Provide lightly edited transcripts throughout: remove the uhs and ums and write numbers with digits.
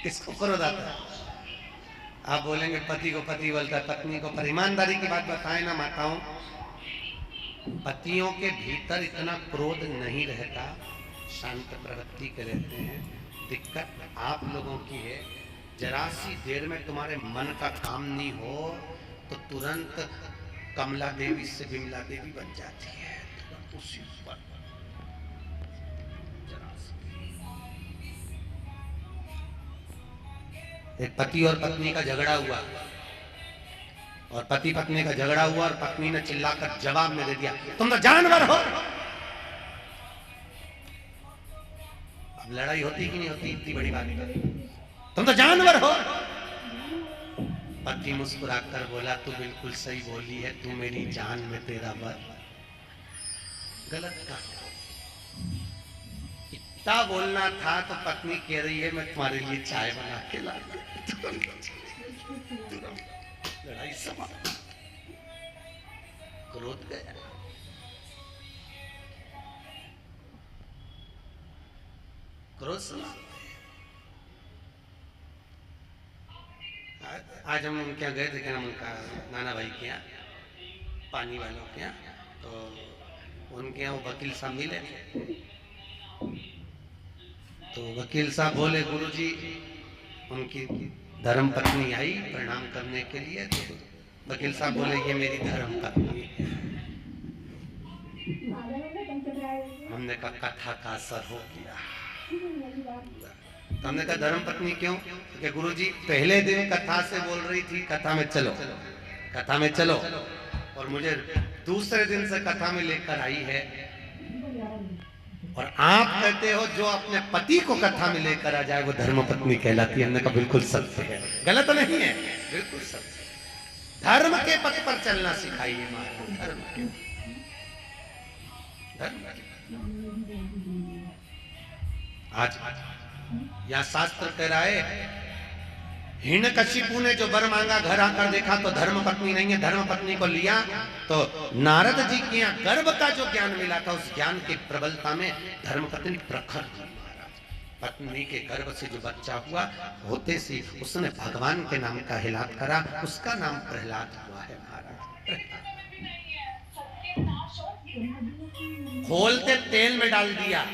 किसको क्रोध आता है? आप बोलेंगे पति को पति बोलता है, पत्नी को, पर ईमानदारी की बात बताएं ना माताओं, पतियों के भीतर इतना क्रोध नहीं रहता, शांत प्रवृत्ति के रहते हैं। दिक्कत आप लोगों की है, जरा सी देर में तुम्हारे मन का काम नहीं हो तो तुरंत कमला देवी से विमला देवी बन जाती है, तुरंत उसी पर। एक पति और पत्नी का झगड़ा हुआ, और पति पत्नी का झगड़ा हुआ और पत्नी ने चिल्लाकर जवाब में दे दिया, तुम तो जानवर हो। अब लड़ाई होती कि नहीं होती इतनी बड़ी बात पर? तुम तो जानवर हो। पति मुस्कुराकर बोला, तू बिल्कुल सही बोली है, तू मेरी जान में तेरा वर। गलत कहा, इतना बोलना था तो पत्नी कह रही है, मैं तुम्हारे लिए चाय बना के ला दूं। लड़ाई समाप्त, क्रोध गया। क्रोध समाप्त। आज हम उनके यहाँ गए थे, क्या नाम उनका, नाना भाई के यहाँ, पानी वालों के यहाँ, तो उनके यहाँ वो वकील साहब मिले थे। तो वकील साहब बोले, गुरुजी उनकी धर्म पत्नी आई प्रणाम करने के लिए। तो वकील साहब बोले, ये मेरी धर्म पत्नी है। हमने कहा कथा का असर हो गया। तो हमने कहा धर्म पत्नी क्यों? कि गुरुजी पहले दिन कथा से बोल रही थी, कथा में चलो, कथा में चलो, और मुझे दूसरे दिन से कथा में लेकर आई है, और आप कहते हो जो अपने पति को कथा में लेकर आ जाए वो धर्म पत्नी कहलाती है। हमने कहा बिल्कुल सत्य है, गलत नहीं है, बिल्कुल सत्य। धर्म के पथ पर चलना सिखाइए महाराज, धर्म के, धर्म के। आज यह शास्त्र कह रहा है, हिरण्यकशिपु ने जो वर मांगा, घर आकर देखा तो धर्म पत्नी नहीं है, धर्म पत्नी को लिया तो नारद जी के यहाँ गर्भ का जो ज्ञान मिला था, उस ज्ञान की प्रबलता में धर्म पत्नी प्रखर थी महाराज। पत्नी के गर्भ से जो बच्चा हुआ, होते से उसने भगवान के नाम का हिलात करा, उसका नाम प्रहलाद हुआ है महाराज। खोलते तेल में डाल दिया,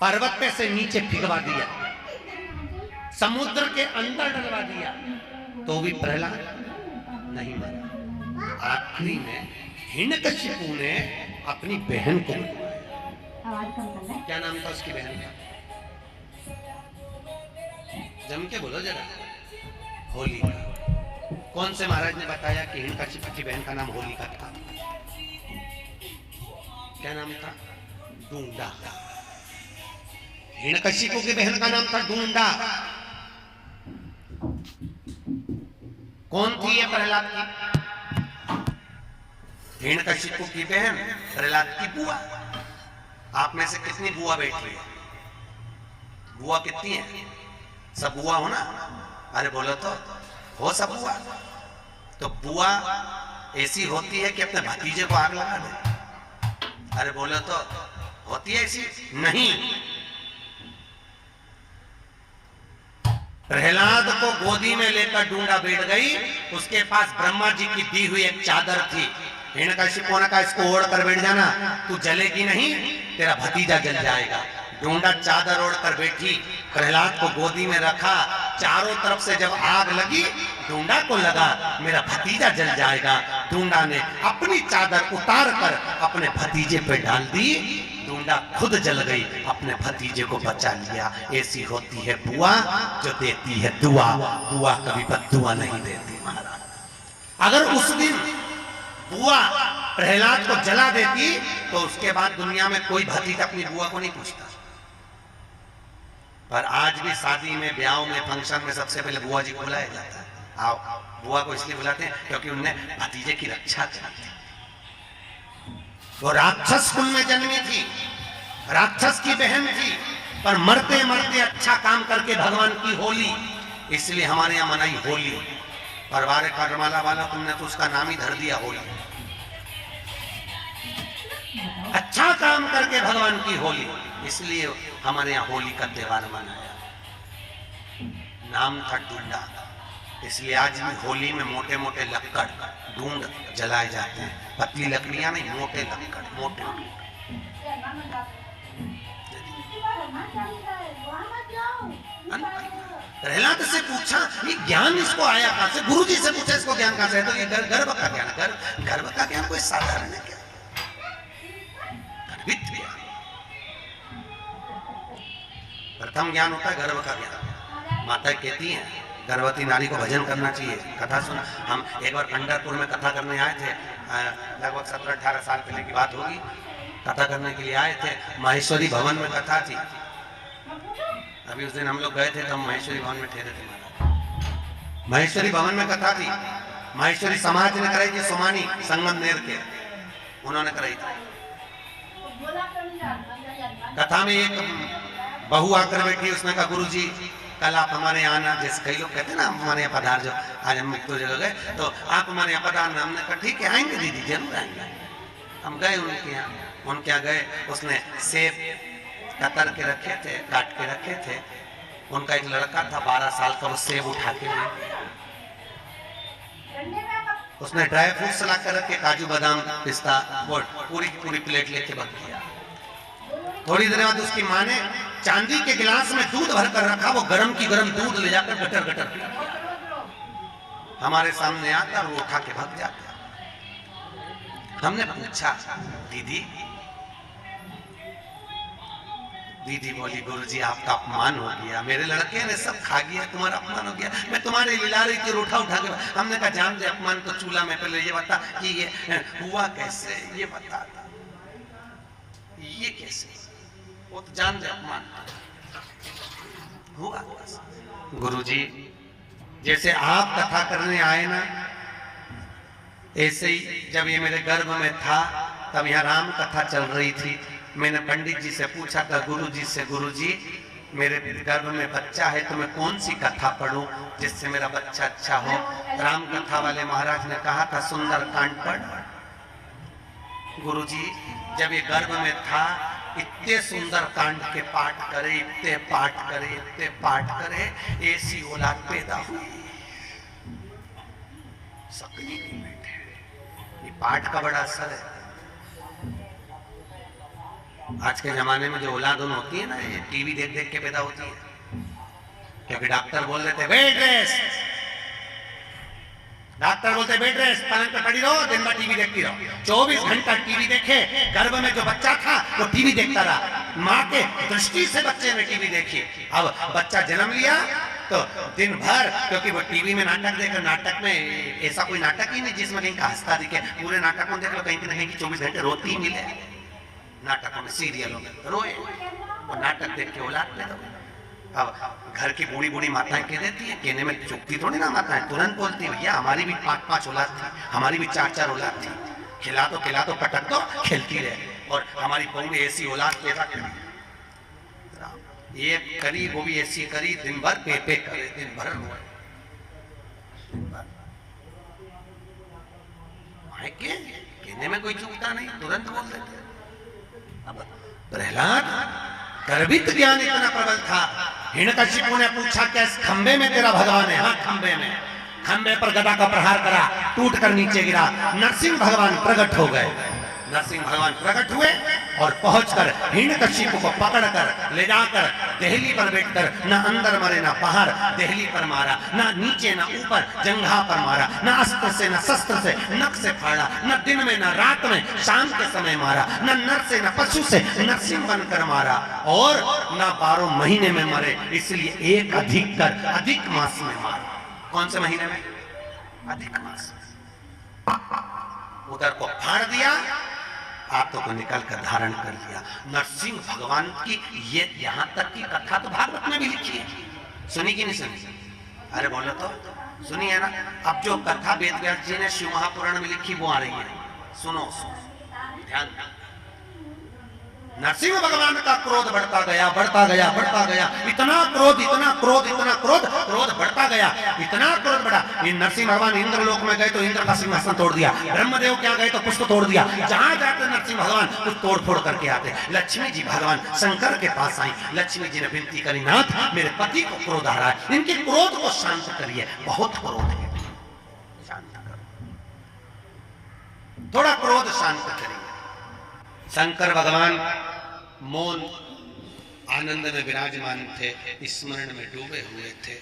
पर्वत पे से नीचे फिगवा दिया, समुद्र के अंदर डलवा दिया, तो भी प्रहलाद नहीं मरा। आखिरी में हिरण्यकशिपु ने अपनी बहन को बुलवाया। क्या नाम था उसकी बहन का? जम के बोलो जरा। होलिका। कौन से महाराज ने बताया कि हिरण्यकशिपु की बहन का नाम होलिका था? क्या नाम था? डूंडा। हिरण्यकशिपु की बहन का नाम था डूंडा। कौन थी ये प्रहलाद की? हिरण्यकशिपु की बहन, प्रहलाद की बुआ। आप में से कितनी बुआ बैठ रही है? बुआ कितनी है? सब बुआ हो ना? अरे बोलो तो, हो सब बुआ? तो बुआ ऐसी होती है कि अपने भतीजे को आग लगा दे? अरे बोलो तो, होती है ऐसी? नहीं। प्रहलाद को गोदी में लेकर डूंडा बैठ गई, उसके पास ब्रह्मा जी की दी हुई एक चादर थी। हिरण्यकशिपु ने कहा इसको ओढ़ कर बैठ जाना, तू जलेगी नहीं, तेरा भतीजा जल जाएगा। डूंडा चादर ओढ़ कर बैठी, प्रहलाद को गोदी में रखा, चारों तरफ से जब आग लगी, डूंडा को लगा मेरा भतीजा जल जाएगा। डूंडा ने अपनी चादर उतार कर अपने भतीजे पे डाल दी, डूंडा खुद जल गई, अपने भतीजे को बचा लिया। ऐसी होती है बुआ जो देती है दुआ, बुआ कभी बद्दुआ नहीं देती महाराज। अगर उस दिन बुआ प्रहलाद को जला देती तो उसके बाद दुनिया में कोई भतीजा अपनी बुआ को नहीं पूछता। पर आज भी शादी में, ब्याह में, फंक्शन में सबसे पहले बुआ जी को बुलाया जाता है। आओ, बुआ को इसलिए बुलाते हैं क्योंकि उनने भतीजे की रक्षा की थी। वो राक्षस कुल में जन्मी थी, राक्षस की बहन थी, पर मरते मरते अच्छा काम करके भगवान की होली, इसलिए हमारे यहाँ मनाई होली। परवारे करमाला वाला तुमने तो उसका नाम ही धर दिया होली। अच्छा काम करके भगवान की होली, इसलिए हमारे यहाँ होली का त्योहार मनाया। नाम था डूंडा, इसलिए आज भी होली में मोटे मोटे लक्कड़ ढूंढ जलाए जाते हैं। पतली लकड़ियां नहीं, मोटे लक्कड़, मोटे। प्रहलाद से पूछा ये ज्ञान इसको आया कहां से? गुरु जी से पूछा इसको ज्ञान कहां से है? तो ये गर्भ का ज्ञान, गर्भ का ज्ञान कोई साधारण है क्या? गर्भित ज्ञान, प्रथम ज्ञान होता है गर्भ का ज्ञान। माता कहती हैं गर्भवती नारी को भजन करना चाहिए। कथा सुना, हम एक बार पंढरपुर में कथा करने आए थे, लगभग 17-18 साल पहले की बात होगी। कथा करने के लिए आए थे, माहेश्वरी भवन में कथा थी। अभी उस दिन हम लोग गए थे तो हम माहेश्वरी भवन में ठहरे थे। माहेश्वरी भवन में कथा थी, माहेश्वरी समाज ने कराई थी, सोमानी संगमनेर के उन्होंने कराई थी। कथा में एक बहू आकर बैठी, उसने कहा गुरु जी कल आप हमारे यहाँ आना, जैसे कई लोग कहते हैं ना हमारे यहाँ पधार, जो आज हम एक दो जगह गए तो आप हमारे यहाँ पधारना। हमने कहा ठीक है आएंगे दीदी, जरूर आएंगे। हम गए उनके यहाँ गए, उसने सेब कतर के रखे थे, काट के रखे थे। उनका एक लड़का था 12 साल का, वो सेब उठा के ले, उसने ड्राई फ्रूट्स ला कर रखे, काजू बादाम पिस्ता, वो पूरी प्लेट लेके बंद किया। थोड़ी देर बाद उसकी माँ ने चांदी के गिलास में दूध भरकर रखा, वो गरम की गरम दूध ले जाकर गटर गटर पी गया। हमारे सामने आता वो उठा के भाग जाता। हमने पूछा दीदी बोली गुरुजी आपका अपमान हो गया, मेरे लड़के ने सब खा गया, तुम्हारा अपमान हो गया। मैं तुम्हारे लिला रही थी, उठा उठा के। हमने कहा जान दे अपमान तो चूल्हा में, पहले ये बता कि ये हुआ कैसे, ये बता ये कैसे, वो तो जान दे अपमान हुआ। गुरुजी जैसे आप कथा करने आए ना, ऐसे ही जब ये मेरे गर्भ में था तब यहाँ राम कथा चल रही थी। मैंने पंडित जी से पूछा था गुरुजी से, गुरुजी मेरे गर्भ में बच्चा है तो मैं कौन सी कथा पढ़ूं जिससे मेरा बच्चा अच्छा हो? राम कथा वाले महाराज ने कहा था सुंदर कांड पढ़। गुरुजी जब ये गर्भ में था इतने सुंदर कांड के पाठ करे, इतने पाठ करे, ऐसी औलाद पैदा हुई। सकनी नहीं बैठे, ये पाठ का बड़ा असर है। आज के जमाने में जो औलाद होती है ना, ये टीवी देख देख के पैदा होती है। क्योंकि डॉक्टर बोल देते बेड रेस्ट, डॉक्टर बोलते बेड रेस्ट, पलंग पे पड़ी रहो, दिन भर टीवी देखती रहो। 24 घंटा टीवी देखे, गर्भ में जो बच्चा था वो टीवी देखता रहा। माँ के दृष्टि से बच्चे ने टीवी देखी। अब बच्चा जन्म लिया तो दिन भर, क्योंकि वो टीवी में नाटक देकर, नाटक में ऐसा कोई नाटक ही नहीं जिसमें कहीं का हंसता दिखे। पूरे नाटक में देख लो कहीं ना कहीं 24 घंटे रोती ही मिले। नाटकों में, सीरियलों में रोए, वो नाटक देख के औलाद पैदा हुई। अब घर की बूढ़ी बूढ़ी माताएं कह देती है, कहने में चुपती थोड़ी ना माताएं, तुरंत बोलती है भैया हमारी भी 5-5 औलाद थी, हमारी भी 4-4 औलाद थी, खिला दो पटक दो, खेलती रहे। और हमारी बहू ने ऐसी औलाद पैदा करी, एक करी वो भी ऐसी करी, दिन भर पे करे, दिन भर रोए। कहने में कोई चूकता नहीं, तुरंत बोल देते। अब प्रहलाद गर्भित ज्ञान इतना प्रबल था। हिरण्यकशिपु ने पूछा क्या इस खंबे में तेरा भगवान है? हाँ खंबे में। खंबे पर गदा का प्रहार करा, टूट कर नीचे गिरा। नरसिंह भगवान प्रकट हो गए। नरसिंह भगवान प्रकट हुए और पहुंचकर हिरण्यकशिपु को पकड़कर ले जाकर देहली पर बैठकर न अंदर मारे न बाहर, देहली पर मारा, न नीचे न ऊपर, जंघा पर मारा, न अस्त्र से न शस्त्र से, नख से फाड़ा, न दिन में न रात में, शाम के समय मारा, न नर से न पशु से, नरसिंह बनकर मारा, और न 12 महीने में मरे, इसलिए एक अधिक कर अधिक मास में मारा। कौन से महीने में? अधिक मास में। उधर को फाड़ दिया, हाथों को निकाल कर धारण कर लिया। नरसिंह भगवान की ये यहाँ तक की कथा तो भागवत में भी लिखी है, सुनी कि नहीं सुनी? अरे बोलो तो सुनी है ना। अब जो कथा वेद व्यास जी ने शिव महापुराण में लिखी वो आ रही है, सुनो ध्यान। नरसिंह भगवान का क्रोध बढ़ता गया, बढ़ता गया, बढ़ता गया, इतना क्रोध, इतना क्रोध, इतना क्रोध, क्रोध बढ़ता गया, इतना क्रोध बढ़ा। ये नरसिंह भगवान इंद्रलोक में गए तो इंद्र का सिंहासन तोड़ दिया, ब्रह्मदेव क्या गए तो पुष्प तोड़ दिया, जहां जाते नरसिंह भगवान कुछ तोड़ फोड़ करके आते। लक्ष्मी जी भगवान शंकर के पास आई, लक्ष्मी जी ने विनती करी, नाथ मेरे पति को क्रोध आ रहा है, इनके क्रोध को शांत करिए, बहुत क्रोध है, शांत करो, थोड़ा क्रोध शांत करिए। शंकर भगवान मौन आनंद में विराजमान थे, स्मरण में डूबे हुए थे,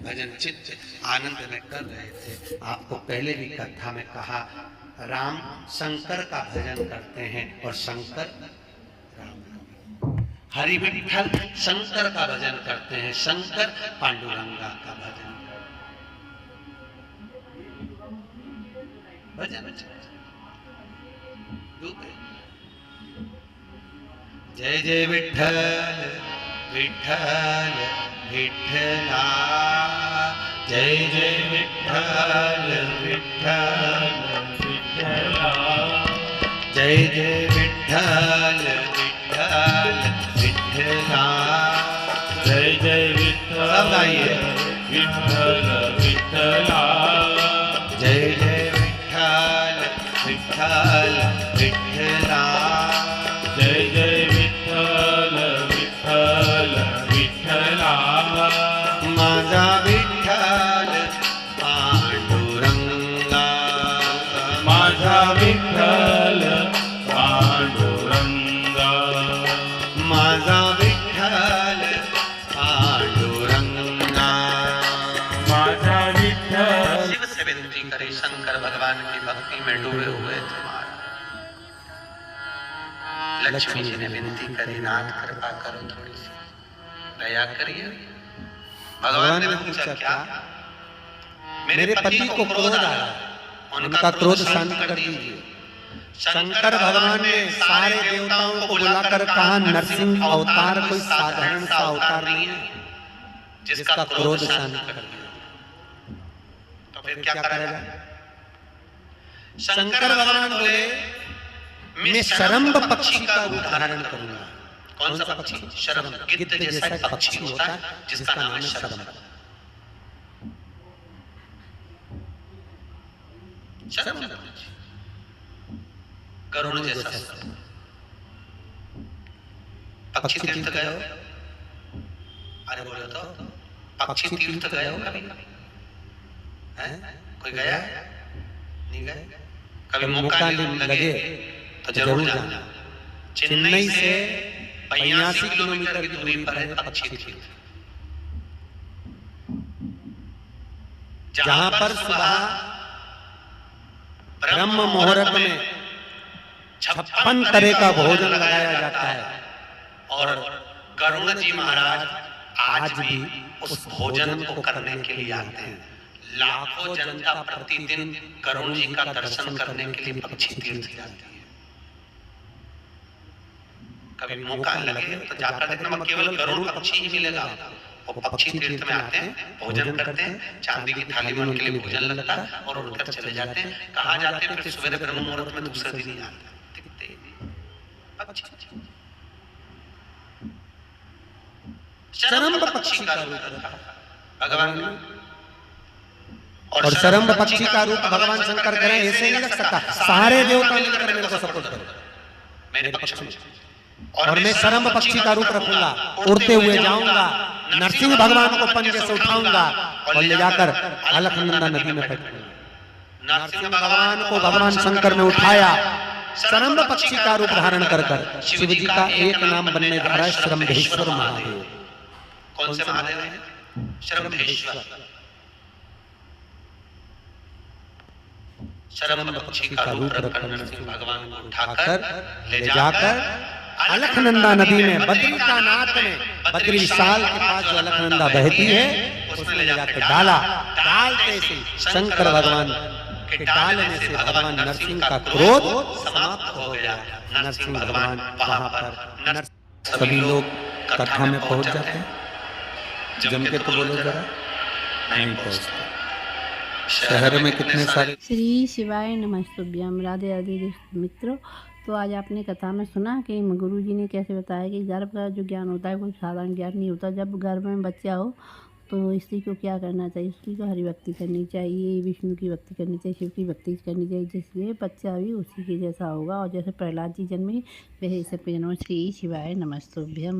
भजन चित्त आनंद में कर रहे थे। आपको पहले भी कथा में कहा, राम शंकर का भजन करते हैं और शंकर राम, हरि विठ्ठल शंकर का भजन करते हैं, शंकर पांडुरंगा का भजन भजन डूबे। जय जय विठ्ठल विठ्ठल विठ्ठला, जय जय विठ्ठल विठ्ठल विठ्ठला, जय जय विठ्ठल विठ्ठल विठ्ठला, जय जय विठ्ठल, सब गाइए, विठ्ठल विठ्ठला, जय जय विठ्ठल विठ्ठल विठ्ठला, जय जय विठ्ठल विठ्ठल विठ्ठला, माझा विठ्ठल पांडुरंगा, माझा विठ्ठल पांडुरंगा, माझा विठ्ठल पांडुरंगा, माझा विठ्ठल। शिव से विनती करे, शंकर भगवान की भक्ति में डूबे हुए थे। लक्ष्मी जी ने विनती करी, नाथ कृपा करो, थोड़ी सी दया करिए। भगवान ने पूछा, क्या? मेरे पति को क्रोध आ रहा है, उनका क्रोध शांत कर दीजिए। शंकर भगवान ने सारे देवताओं को बुलाकर कहा, नरसिंह अवतार कोई साधारण सा अवतार नहीं है जिसका क्रोध शांत कर दिया। तो फिर क्या करेगा? शंकर भगवान बोले, मैं शरम्भ पक्षी का रूप धारण करूंगा। कौन सा पक्षी? शरम्भ, गिद्ध जैसा पक्षी होता है जिसका नाम है शरम्भ। शरम्भ पक्षी, गरुड़ जैसा पक्षी। तीर्थ गए हो? अरे बोलो तो, पक्षी तीर्थ गए हो कभी? कोई गया? नहीं गए? कभी मौका लगे तो जरूर जाना। चेन्नई से 82 किलोमीटर की दूरी पर है पक्षी तीर्थ, जहां पर सुबह ब्रह्म मुहूर्त में 56 तरह का भोजन लगाया जाता है। और गरुड़ जी महाराज आज भी उस भोजन को करने के लिए आते हैं। लाखों जनता प्रतिदिन गरुड़ जी का दर्शन करने के लिए पक्षी तीर्थ जाती है। कभी मौका लगे तो जाकर देखना, केवल गरुड़ पक्षी ही मिलेगा। वो पक्षी तीर्थ में आते हैं, भोजन करते हैं, चांदी की थाली में उनके लिए भोजन लगता है और उठकर चले जाते हैं। कहाँ जाते हैं? फिर सवेरे ब्रह्म मुहूर्त में दूसरे दिन जाते हैं। शरम्भ पक्षी का रूप भगवान, और शरम्भ पक्षी का रूप भगवान शंकर करें, ऐसे नहीं लग सकता। सारे देवता मिलकर मेरे को सपोर्ट करो, मेरे पक्ष में, और मैं शरम्भ पक्षी का रूप रखूंगा, उड़ते हुए जाऊंगा, नरसिंह भगवान को पंजे से उठाऊंगा और ले जाकर अलकनंदा नदी में फेंकूंगा। नरसिंह भगवान को भगवान शंकर ने उठाया, शरम्भ पक्षी का रूप धारण कर कर शिव जी का एक नाम बनने जा रहा है, शरम्भेश्वर महादेव। कौन से महादेव हैं? शरम्भेश्वर। शरम्भ पक्षी का रूप रखकर नरसिंह भगवान को उठाकर ले जाकर अलकनंदा नदी में, बद्री का नाथ में, बद्री विशाल के पास जो अलकनंदा बहती है उसमें ले जाकर डाला। डालते से शंकर भगवान के डालने से भगवान नरसिंह का क्रोध समाप्त हो गया। नरसिंह भगवान वहां पर, सभी लोग कथा में पहुंच जाते हैं, जम के तो बोलो जरा, नहीं पहुंचते। शहर में कितने सारे। श्री शिवाय नमस्तुभ्यम। राधे राधे मित्रों, तो आज आपने कथा में सुना कि गुरु जी ने कैसे बताया कि गर्भ का जो ज्ञान होता है वो साधारण ज्ञान नहीं होता। जब गर्भ में बच्चा हो तो स्त्री को क्या करना चाहिए? स्त्री को हरि भक्ति करनी चाहिए, विष्णु की भक्ति करनी चाहिए, शिव की भक्ति करनी चाहिए, जिससे बच्चा भी उसी के जैसा होगा और जैसे प्रहलाद जी जन्मे वैसे सब जन्म। श्री शिवाय नमस्तुभ्यम।